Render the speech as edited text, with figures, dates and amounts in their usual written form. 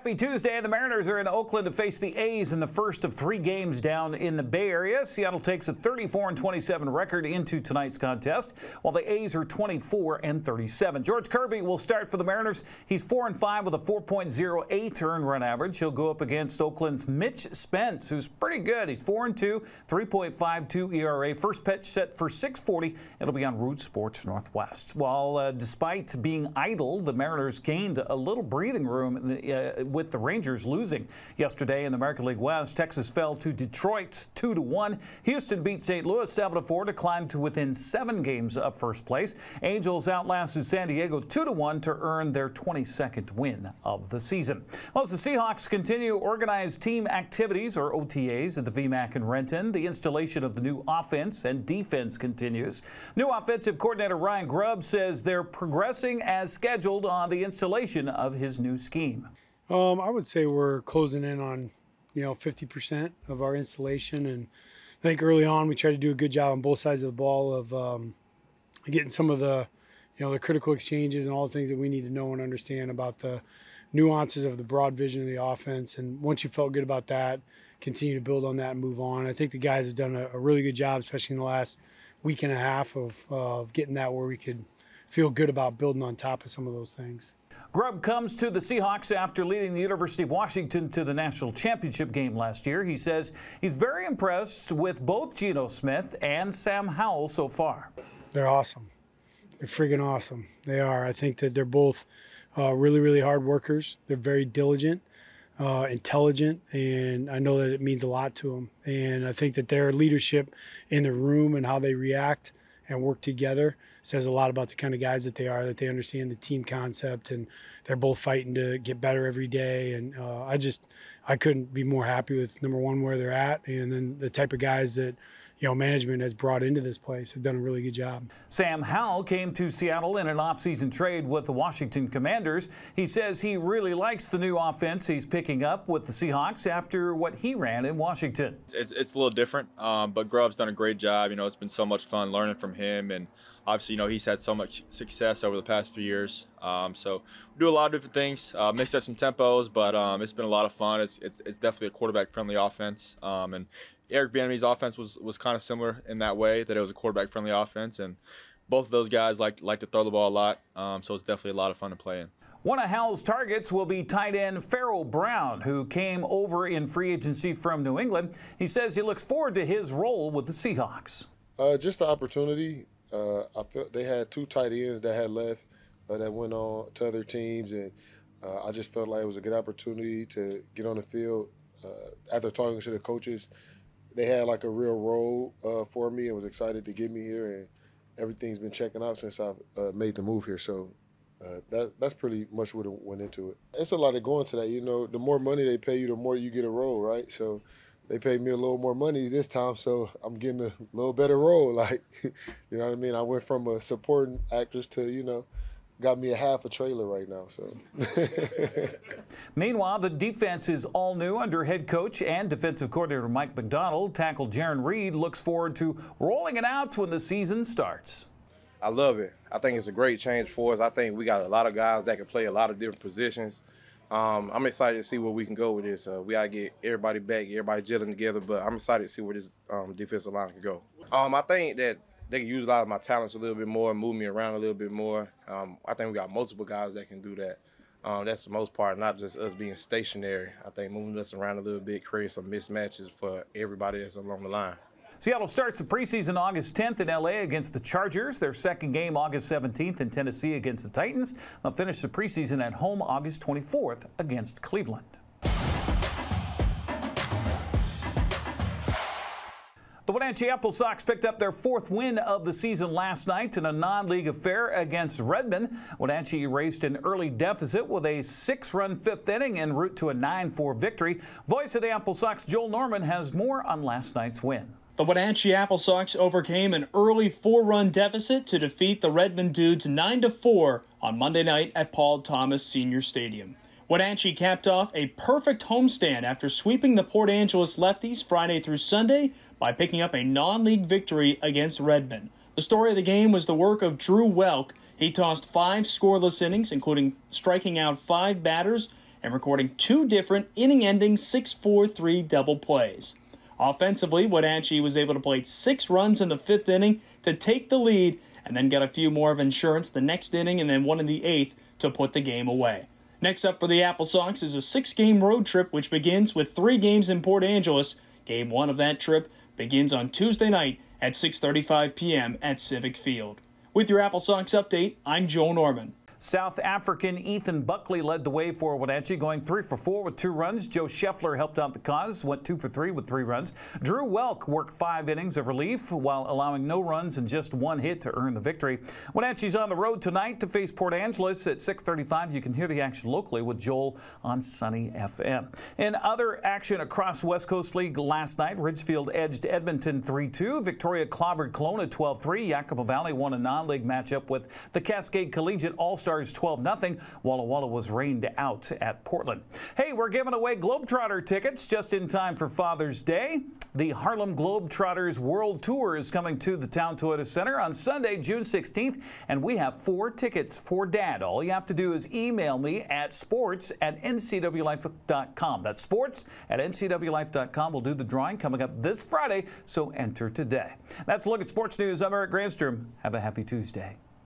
Happy Tuesday. The Mariners are in Oakland to face the A's in the first of 3 games down in the Bay Area. Seattle takes a 34-27 record into tonight's contest, while the A's are 24-37. George Kirby will start for the Mariners. He's 4-5 with a 4.08 earned run average. He'll go up against Oakland's Mitch Spence, who's pretty good. He's 4-2, 3.52 ERA. First pitch set for 6:40. It'll be on Root Sports Northwest. While despite being idle, the Mariners gained a little breathing room with the Rangers losing yesterday in the American League West. Texas fell to Detroit 2-1. Houston beat St. Louis 7-4 to climb to within 7 games of first place. Angels outlasted San Diego 2-1 to earn their 22nd win of the season. Well, as the Seahawks continue organized team activities, or OTAs, at the VMAC in Renton, the installation of the new offense and defense continues. New offensive coordinator Ryan Grubb says they're progressing as scheduled on the installation of his new scheme. I would say we're closing in on, 50% of our installation, and I think early on we tried to do a good job on both sides of the ball of getting some of the, the critical exchanges and all the things that we need to know and understand about the nuances of the broad vision of the offense. And once you felt good about that, continue to build on that and move on. I think the guys have done a really good job, especially in the last week and a half of getting that where we could feel good about building on top of some of those things. Grubb comes to the Seahawks after leading the University of Washington to the national championship game last year. He says he's very impressed with both Geno Smith and Sam Howell so far. They're awesome. They're friggin' awesome. They are. I think that they're both really, really hard workers. They're very diligent, intelligent, and I know that it means a lot to them. And I think that their leadership in the room and how they react and work together says a lot about the kind of guys that they are, that they understand the team concept, and they're both fighting to get better every day. And I couldn't be more happy with, number one, where they're at, and then the type of guys that management has brought into this place have done a really good job. Sam Howell came to Seattle in an offseason trade with the Washington Commanders. He says he really likes the new offense he's picking up with the Seahawks after what he ran in Washington. It's a little different, but Grubb's done a great job. It's been so much fun learning from him, and obviously, he's had so much success over the past few years. So we do a lot of different things, mix up some tempos, but it's been a lot of fun. It's definitely a quarterback-friendly offense, and Eric Bieniemy's offense was kind of similar in that way, that it was a quarterback-friendly offense, and both of those guys like to throw the ball a lot, so it's definitely a lot of fun to play in. One of Howell's targets will be tight end Pharoah Brown, who came over in free agency from New England. He says he looks forward to his role with the Seahawks. Just the opportunity. I felt they had 2 tight ends that had left that went on to other teams, and I just felt like it was a good opportunity to get on the field. After talking to the coaches, they had like a real role for me and was excited to get me here, and everything's been checking out since I've made the move here. So that's pretty much what went into it. It's a lot of going to that. The more money they pay you, the more you get a role, right? So they paid me a little more money this time, so I'm getting a little better role. Like, you know what I mean? I went from a supporting actress to, got me a half a trailer right now. So. Meanwhile, the defense is all new under head coach and defensive coordinator Mike McDonald. Tackle Jarran Reed looks forward to rolling it out when the season starts. I love it. I think it's a great change for us. I think we got a lot of guys that can play a lot of different positions. I'm excited to see where we can go with this. We got to get everybody back, everybody gelling together, but I'm excited to see where this defensive line can go. I think that they can use a lot of my talents a little bit more, move me around a little bit more. I think we got multiple guys that can do that. That's the most part, not just us being stationary. I think moving us around a little bit creates some mismatches for everybody that's along the line. Seattle starts the preseason August 10th in L.A. against the Chargers. Their second game August 17th in Tennessee against the Titans. They'll finish the preseason at home August 24th against Cleveland. The Wenatchee AppleSox picked up their 4th win of the season last night in a non-league affair against Redmond. Wenatchee erased an early deficit with a 6-run 5th inning en route to a 9-4 victory. Voice of the AppleSox, Joel Norman, has more on last night's win. The Wenatchee AppleSox overcame an early 4-run deficit to defeat the Redmond Dudes 9-4 on Monday night at Paul Thomas Senior Stadium. Wenatchee capped off a perfect homestand after sweeping the Port Angeles Lefties Friday through Sunday by picking up a non-league victory against Redmond. The story of the game was the work of Drew Welk. He tossed 5 scoreless innings, including striking out 5 batters, and recording 2 different inning-ending 6-4-3 double plays. Offensively, Wenatchee was able to plate 6 runs in the 5th inning to take the lead, and then got a few more of insurance the next inning and then one in the 8th to put the game away. Next up for the AppleSox is a 6-game road trip which begins with 3 games in Port Angeles. Game 1 of that trip begins on Tuesday night at 6:35 p.m. at Civic Field. With your AppleSox update, I'm Joe Norman. South African Ethan Buckley led the way for Wenatchee, going 3 for 4 with 2 runs. Joe Scheffler helped out the cause, went 2 for 3 with 3 runs. Drew Welk worked 5 innings of relief while allowing no runs and just 1 hit to earn the victory. Wenatchee's on the road tonight to face Port Angeles at 6:35. You can hear the action locally with Joel on Sunny FM. In other action across West Coast League last night, Ridgefield edged Edmonton 3-2. Victoria clobbered Kelowna 12-3. Yakima Valley won a non-league matchup with the Cascade Collegiate All-Stars 12-0. Walla Walla was rained out at Portland. Hey, we're giving away Globetrotter tickets just in time for Father's Day. The Harlem Globetrotters World Tour is coming to the Town Toyota Center on Sunday, June 16th, and we have 4 tickets for Dad. All you have to do is email me at sports@ncwlife.com. That's sports@ncwlife.com. We'll do the drawing coming up this Friday, so enter today. That's a look at sports news. I'm Eric Granstrom. Have a happy Tuesday.